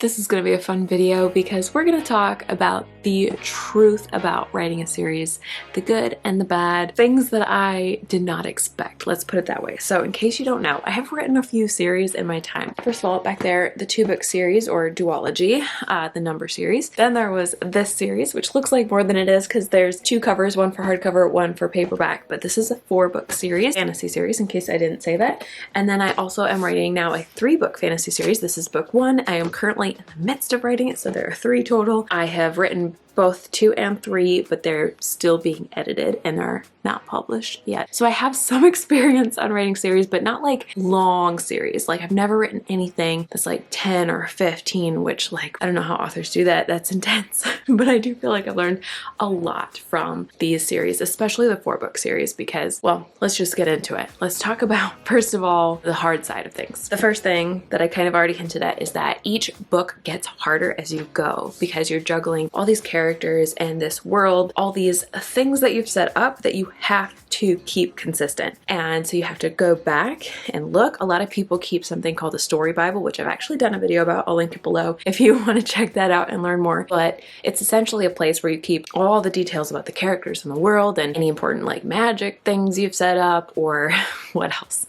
This is going to be a fun video because we're going to talk about the truth about writing a series, the good and the bad, things that I did not expect. Let's put it that way. So in case you don't know, I have written a few series in my time. First of all, back there, the 2-book series or duology, the number series. Then there was this series, which looks like more than it is because there's 2 covers, one for hardcover, one for paperback. But this is a 4-book series, fantasy series, in case I didn't say that. And then I also am writing now a 3-book fantasy series. This is book 1. I am currently in the midst of writing it, so there are 3 total. I have written both 2 and 3, but they're still being edited and are not published yet. So I have some experience on writing series, but not like long series. Like I've never written anything that's like 10 or 15, which like, I don't know how authors do that. That's intense. But I do feel like I've learned a lot from these series, especially the 4-book series, because, well, let's just get into it. Let's talk about, first of all, the hard side of things. The first thing that I kind of already hinted at is that each book gets harder as you go because you're juggling all these characters and this world, all these things that you've set up that you have to keep consistent. And so you have to go back and look. A lot of people keep something called the story Bible, which I've actually done a video about. I'll link it below if you want to check that out and learn more. But it's essentially a place where you keep all the details about the characters in the world and any important like magic things you've set up or what else?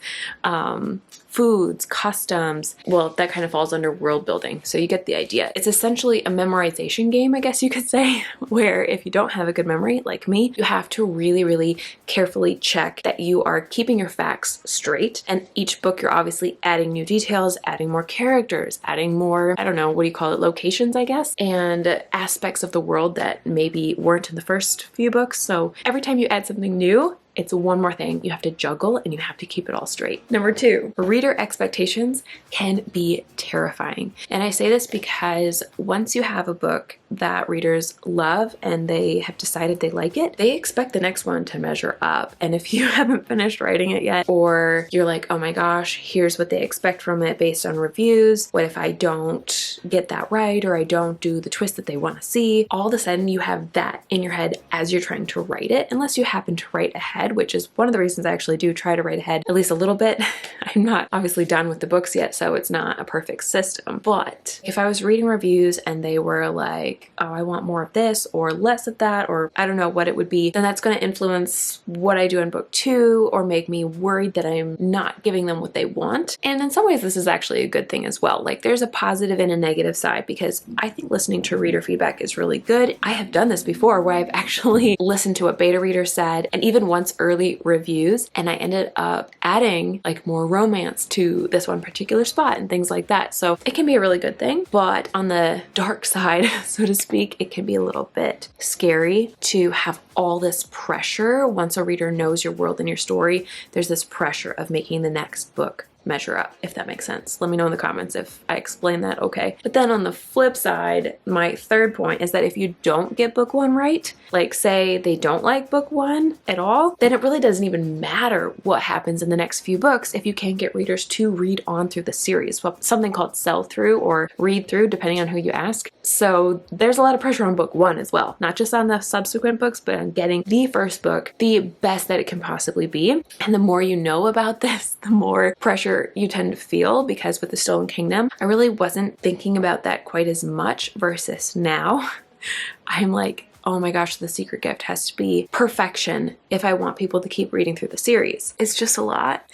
Foods, customs. Well, that kind of falls under world building. So you get the idea. It's essentially a memorization game, I guess you could say, where if you don't have a good memory like me, you have to really, really carefully check that you are keeping your facts straight. And each book, you're obviously adding new details, adding more characters, adding more, I don't know, what do you call it? Locations, I guess, and aspects of the world that maybe weren't in the first few books. So every time you add something new, it's one more thing you have to juggle and you have to keep it all straight. Number 2, reader expectations can be terrifying. And I say this because once you have a book that readers love and they have decided they like it, they expect the next one to measure up. And if you haven't finished writing it yet, or you're like, oh my gosh, here's what they expect from it based on reviews. What if I don't get that right, or I don't do the twist that they want to see? All of a sudden you have that in your head as you're trying to write it, unless you happen to write ahead, which is one of the reasons I actually do try to write ahead at least a little bit. I'm not obviously done with the books yet, so it's not a perfect system. But if I was reading reviews and they were like, oh, I want more of this or less of that, or I don't know what it would be, then that's going to influence what I do in book 2 or make me worried that I'm not giving them what they want. And in some ways, this is actually a good thing as well. Like there's a positive and a negative side because I think listening to reader feedback is really good. I have done this before where I've actually listened to what beta readers said and even once early reviews, and I ended up adding like more romance to this one particular spot and things like that. So it can be a really good thing, but on the dark side, so to speak, it can be a little bit scary to have all this pressure. Once a reader knows your world and your story, there's this pressure of making the next book measure up, if that makes sense. Let me know in the comments if I explain that okay. But then on the flip side, my 3rd point is that if you don't get book 1 right, like say they don't like book 1 at all, then it really doesn't even matter what happens in the next few books if you can't get readers to read on through the series. Well, something called sell through or read through, depending on who you ask. So there's a lot of pressure on book 1 as well, not just on the subsequent books, but on getting the first book the best that it can possibly be. And the more you know about this, the more pressure you tend to feel, because with the Stolen Kingdom, I really wasn't thinking about that quite as much versus now. I'm like, oh my gosh, the secret gift has to be perfection if I want people to keep reading through the series. It's just a lot.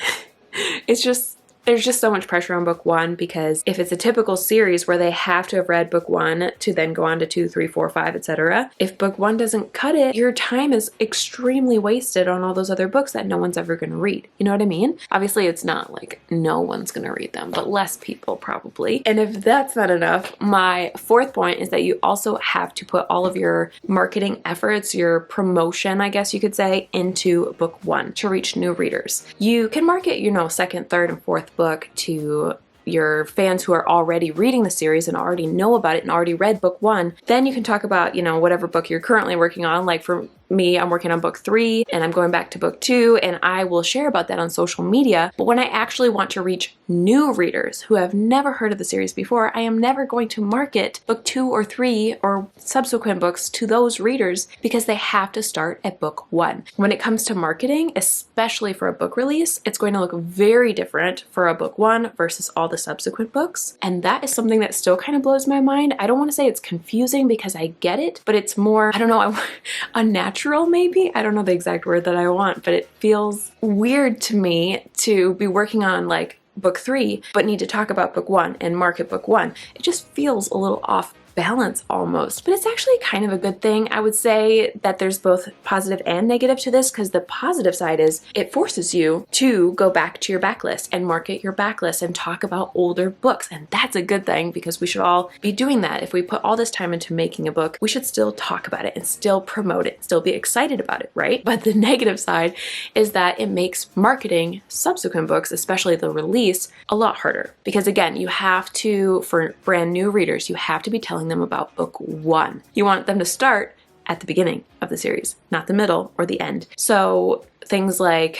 There's just so much pressure on book 1 because if it's a typical series where they have to have read book 1 to then go on to 2, 3, 4, 5, etc. If book 1 doesn't cut it, your time is extremely wasted on all those other books that no one's ever going to read. You know what I mean? Obviously, it's not like no one's going to read them, but less people probably. And if that's not enough, my 4th point is that you also have to put all of your marketing efforts, your promotion, I guess you could say, into book 1 to reach new readers. You can market, 2nd, 3rd, and 4th book to your fans who are already reading the series and already know about it and already read book 1. Then you can talk about, whatever book you're currently working on. Like for me, I'm working on book 3 and I'm going back to book 2, and I will share about that on social media. But when I actually want to reach new readers who have never heard of the series before, I am never going to market book 2 or 3 or subsequent books to those readers because they have to start at book 1. When it comes to marketing, especially for a book release, it's going to look very different for a book 1 versus all the subsequent books. And that is something that still kind of blows my mind. I don't want to say it's confusing because I get it, but it's more, I don't know, unnatural maybe? I don't know the exact word that I want, but it feels weird to me to be working on like book 3, but need to talk about book 1 and market book 1. It just feels a little off balance almost, but it's actually kind of a good thing. I would say that there's both positive and negative to this, because the positive side is it forces you to go back to your backlist and market your backlist and talk about older books. And that's a good thing, because we should all be doing that. If we put all this time into making a book, we should still talk about it and still promote it, still be excited about it, right? But the negative side is that it makes marketing subsequent books, especially the release, a lot harder. Because again, you have to, for brand new readers, you have to be telling them about book 1. You want them to start at the beginning of the series, not the middle or the end. So things like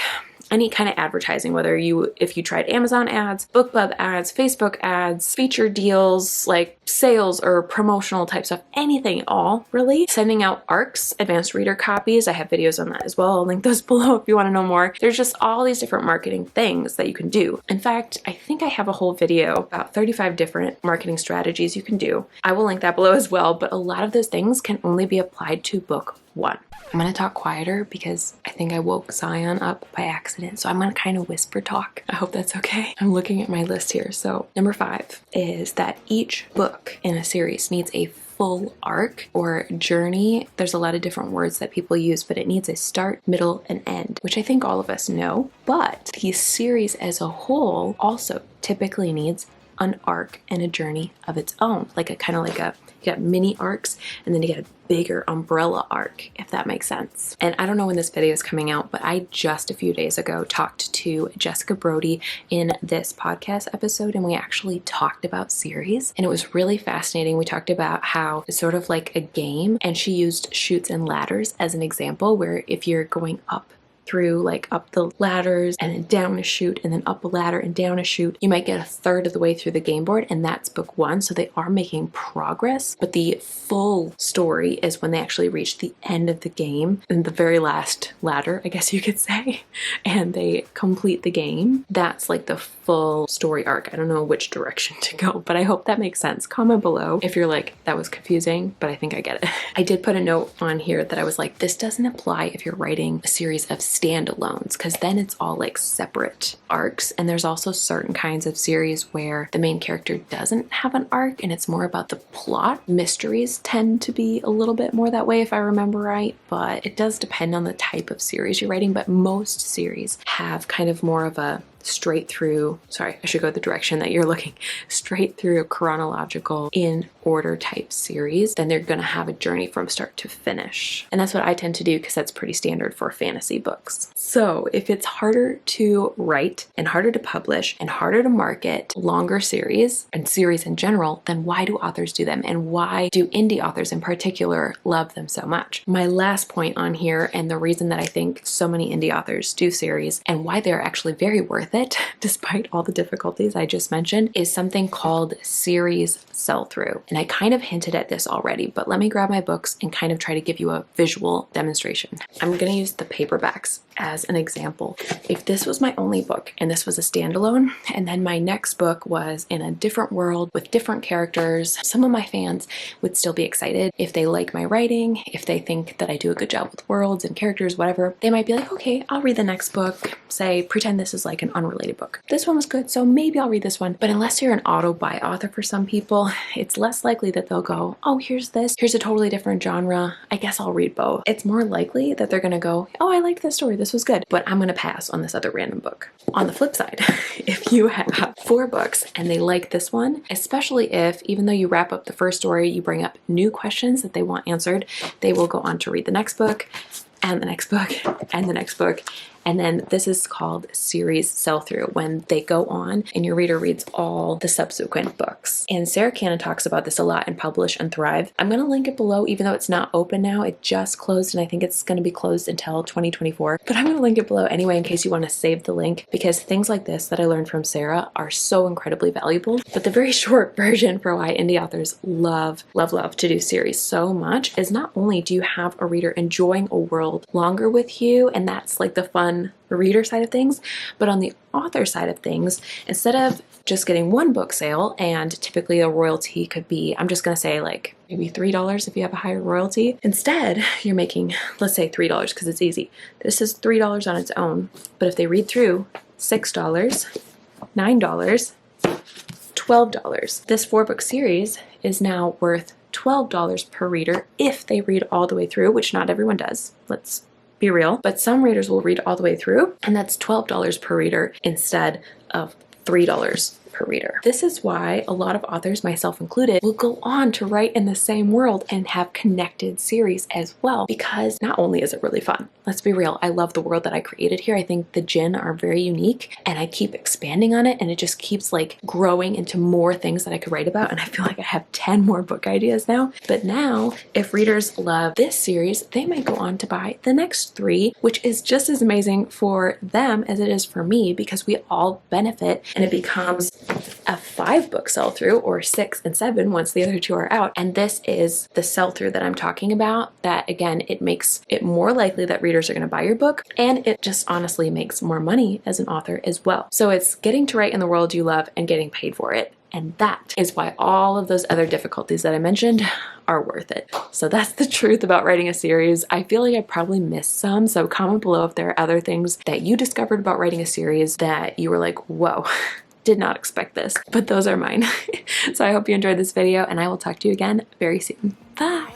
any kind of advertising, whether if you tried Amazon ads, BookBub ads, Facebook ads, feature deals, like sales or promotional type stuff, anything at all, really. Sending out ARCs, advanced reader copies. I have videos on that as well. I'll link those below if you want to know more. There's just all these different marketing things that you can do. In fact, I think I have a whole video about 35 different marketing strategies you can do. I will link that below as well, but a lot of those things can only be applied to book 1. I'm going to talk quieter because I think I woke Zion up by accident, so I'm going to kind of whisper talk. I hope that's okay. I'm looking at my list here. So number 5 is that each book in a series needs a full arc or journey. There's a lot of different words that people use, but it needs a start, middle, and end, which I think all of us know. But the series as a whole also typically needs an arc and a journey of its own, like a kind of like a, you got mini arcs and then you get a bigger umbrella arc, if that makes sense. And I don't know when this video is coming out, but I just a few days ago talked to Jessica Brody in this podcast episode, and we actually talked about series, and it was really fascinating. We talked about how it's sort of like a game, and she used chutes and ladders as an example, where if you're going up through, like up the ladders and then down a chute and then up a ladder and down a chute, you might get a third of the way through the game board, and that's book 1. So they are making progress, but the full story is when they actually reach the end of the game and the very last ladder, I guess you could say, and they complete the game. That's like the full story arc. I don't know which direction to go, but I hope that makes sense. Comment below if you're like, that was confusing, but I think I get it. I did put a note on here that I was like, this doesn't apply if you're writing a series of standalones, because then it's all like separate arcs. And there's also certain kinds of series where the main character doesn't have an arc and it's more about the plot. Mysteries tend to be a little bit more that way, if I remember right, but it does depend on the type of series you're writing. But most series have kind of more of a straight through, sorry, I should go the direction that you're looking, straight through a chronological in order type series, then they're going to have a journey from start to finish. And that's what I tend to do, because that's pretty standard for fantasy books. So if it's harder to write and harder to publish and harder to market longer series and series in general, then why do authors do them? And why do indie authors in particular love them so much? My last point on here, and the reason that I think so many indie authors do series and why they're actually very worth it, despite all the difficulties I just mentioned, is something called series sell-through. And I kind of hinted at this already, but let me grab my books and kind of try to give you a visual demonstration. I'm going to use the paperbacks as an example. If this was my only book and this was a standalone, and then my next book was in a different world with different characters, some of my fans would still be excited. If they like my writing, if they think that I do a good job with worlds and characters, whatever, they might be like, okay, I'll read the next book. Say, pretend this is like an unrelated book. This one was good, so maybe I'll read this one. But unless you're an auto-buy author for some people, it's less likely that they'll go, oh, here's this. Here's a totally different genre. I guess I'll read both. It's more likely that they're going to go, oh, I like this story. This was good, but I'm going to pass on this other random book. On the flip side, if you have 4 books and they like this one, especially if, even though you wrap up the first story, you bring up new questions that they want answered, they will go on to read the next book and the next book and the next book And then this is called series sell-through, when they go on and your reader reads all the subsequent books. And Sarah Cannon talks about this a lot in Publish and Thrive. I'm going to link it below, even though it's not open now. It just closed, and I think it's going to be closed until 2024. But I'm going to link it below anyway in case you want to save the link, because things like this that I learned from Sarah are so incredibly valuable. But the very short version for why indie authors love to do series so much is not only do you have a reader enjoying a world longer with you, and that's like the fun reader side of things, but on the author side of things, instead of just getting one book sale, and typically a royalty could be, I'm just gonna say like maybe $3 if you have a higher royalty. Instead, you're making, let's say $3 because it's easy. This is $3 on its own, but if they read through, $6, $9, $12. This 4-book series is now worth $12 per reader if they read all the way through, which not everyone does. Let's be real, but some readers will read all the way through, and that's $12 per reader instead of $3 per reader. This is why a lot of authors, myself included, will go on to write in the same world and have connected series as well, because not only is it really fun, let's be real, I love the world that I created here. I think the Jinn are very unique, and I keep expanding on it, and it just keeps like growing into more things that I could write about, and I feel like I have 10 more book ideas now. But now, if readers love this series, they might go on to buy the next 3, which is just as amazing for them as it is for me, because we all benefit, and it becomes a 5-book sell-through, or 6 and 7 once the other 2 are out. And this is the sell-through that I'm talking about, that again, it makes it more likely that readers are going to buy your book, and it just honestly makes more money as an author as well. So it's getting to write in the world you love and getting paid for it. And that is why all of those other difficulties that I mentioned are worth it. So that's the truth about writing a series. I feel like I probably missed some, so comment below if there are other things that you discovered about writing a series that you were like, whoa, did not expect this, but those are mine. So I hope you enjoyed this video, and I will talk to you again very soon. Bye.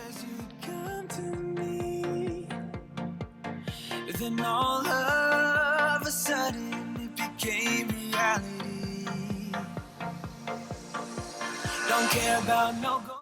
Then all of a sudden it became reality. Don't care about no